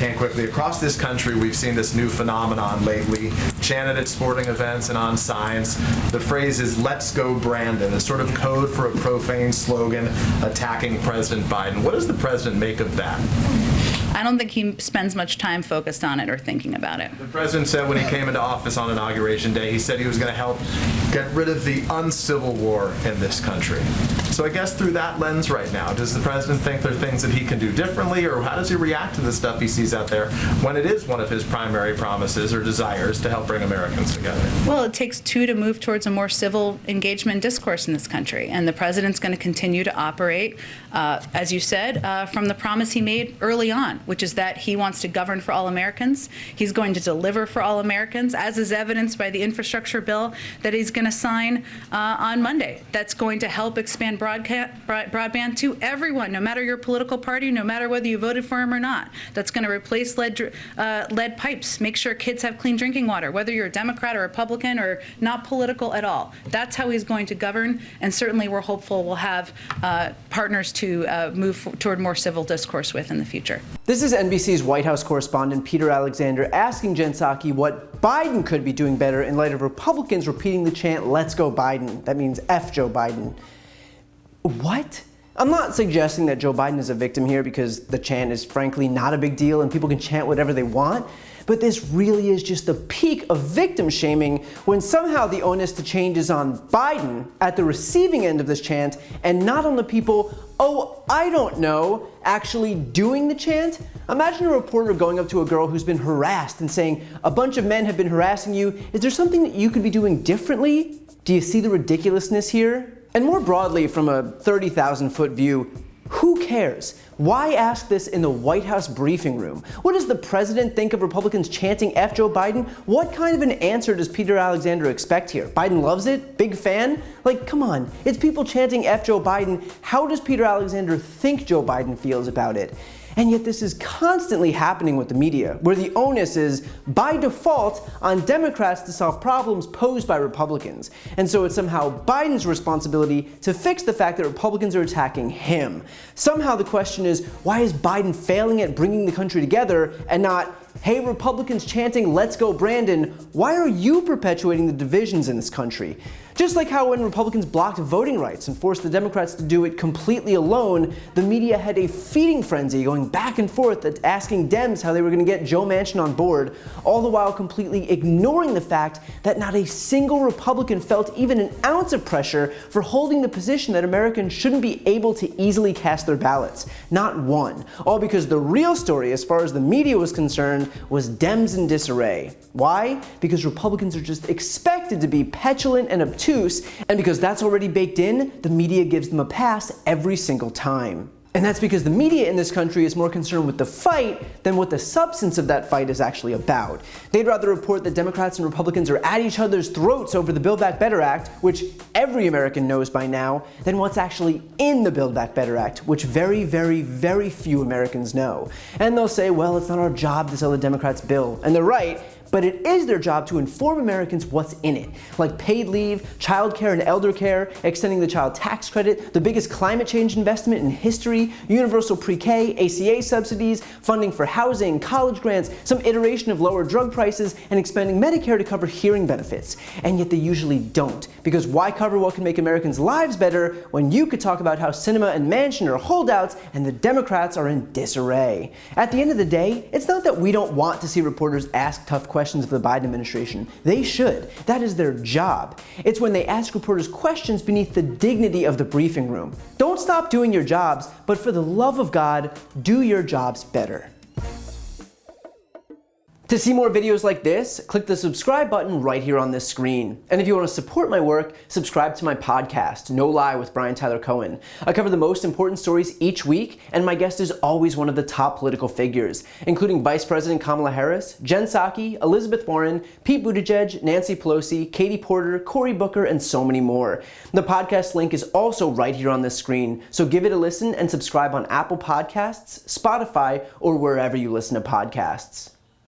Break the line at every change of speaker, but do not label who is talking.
can quickly. Across this country, we've seen this new phenomenon lately, chanted at sporting events and on signs. The phrase is, "Let's go Brandon," a sort of code for a profane slogan attacking President Biden. What does the president make of that?
I don't think he spends much time focused on it or thinking about it.
The president said when he came into office on Inauguration Day, he said he was going to help get rid of the uncivil war in this country. So I guess through that lens right now, does the president think there are things that he can do differently, or how does he react to the stuff he sees out there when it is one of his primary promises or desires to help bring Americans together?
Well, it takes two to move towards a more civil engagement discourse in this country, and the president's going to continue to operate, as you said, from the promise he made early on, which is that he wants to govern for all Americans. He's going to deliver for all Americans, as is evidenced by the infrastructure bill that he's going to sign on Monday. That's going to help expand broadband to everyone, no matter your political party, no matter whether you voted for him or not. That's going to replace lead pipes, make sure kids have clean drinking water, whether you're a Democrat or Republican or not political at all. That's how he's going to govern, and certainly we're hopeful we'll have partners to move toward more civil discourse with in the future.
This is NBC's White House correspondent Peter Alexander asking Jen Psaki what Biden could be doing better in light of Republicans repeating the chant, "Let's go Biden." That means F Joe Biden. What? I'm not suggesting that Joe Biden is a victim here, because the chant is frankly not a big deal and people can chant whatever they want. But this really is just the peak of victim shaming, when somehow the onus to change is on Biden at the receiving end of this chant and not on the people, oh, I don't know, actually doing the chant. Imagine a reporter going up to a girl who's been harassed and saying, "A bunch of men have been harassing you. Is there something that you could be doing differently?" Do you see the ridiculousness here? And more broadly, from a 30,000-foot view, who cares? Why ask this in the White House briefing room? What does the president think of Republicans chanting F Joe Biden? What kind of an answer does Peter Alexander expect here? Biden loves it? Big fan? Like, come on, it's people chanting F Joe Biden. How does Peter Alexander think Joe Biden feels about it? And yet this is constantly happening with the media, where the onus is, by default, on Democrats to solve problems posed by Republicans. And so it's somehow Biden's responsibility to fix the fact that Republicans are attacking him. Somehow the question is, why is Biden failing at bringing the country together, and not, hey, Republicans chanting, "Let's go Brandon," why are you perpetuating the divisions in this country? Just like how when Republicans blocked voting rights and forced the Democrats to do it completely alone, the media had a feeding frenzy going back and forth asking Dems how they were going to get Joe Manchin on board, all the while completely ignoring the fact that not a single Republican felt even an ounce of pressure for holding the position that Americans shouldn't be able to easily cast their ballots. Not one. All because the real story, as far as the media was concerned, was Dems in disarray. Why? Because Republicans are just expected to be petulant and obtuse, and because that's already baked in, the media gives them a pass every single time. And that's because the media in this country is more concerned with the fight than what the substance of that fight is actually about. They'd rather report that Democrats and Republicans are at each other's throats over the Build Back Better Act, which every American knows by now, than what's actually in the Build Back Better Act, which very, very, very few Americans know. And they'll say, well, it's not our job to sell the Democrats' bill. And they're right. But it is their job to inform Americans what's in it, like paid leave, child care and elder care, extending the child tax credit, the biggest climate change investment in history, universal pre-K, ACA subsidies, funding for housing, college grants, some iteration of lower drug prices, and expanding Medicare to cover hearing benefits. And yet they usually don't, because why cover what can make Americans' lives better when you could talk about how Sinema and Manchin are holdouts and the Democrats are in disarray? At the end of the day, it's not that we don't want to see reporters ask tough questions of the Biden administration. They should. That is their job. It's when they ask reporters questions beneath the dignity of the briefing room. Don't stop doing your jobs, but for the love of God, do your jobs better. To see more videos like this, click the subscribe button right here on this screen. And if you want to support my work, subscribe to my podcast, No Lie with Brian Tyler Cohen. I cover the most important stories each week, and my guest is always one of the top political figures, including Vice President Kamala Harris, Jen Psaki, Elizabeth Warren, Pete Buttigieg, Nancy Pelosi, Katie Porter, Cory Booker, and so many more. The podcast link is also right here on this screen, so give it a listen and subscribe on Apple Podcasts, Spotify, or wherever you listen to podcasts.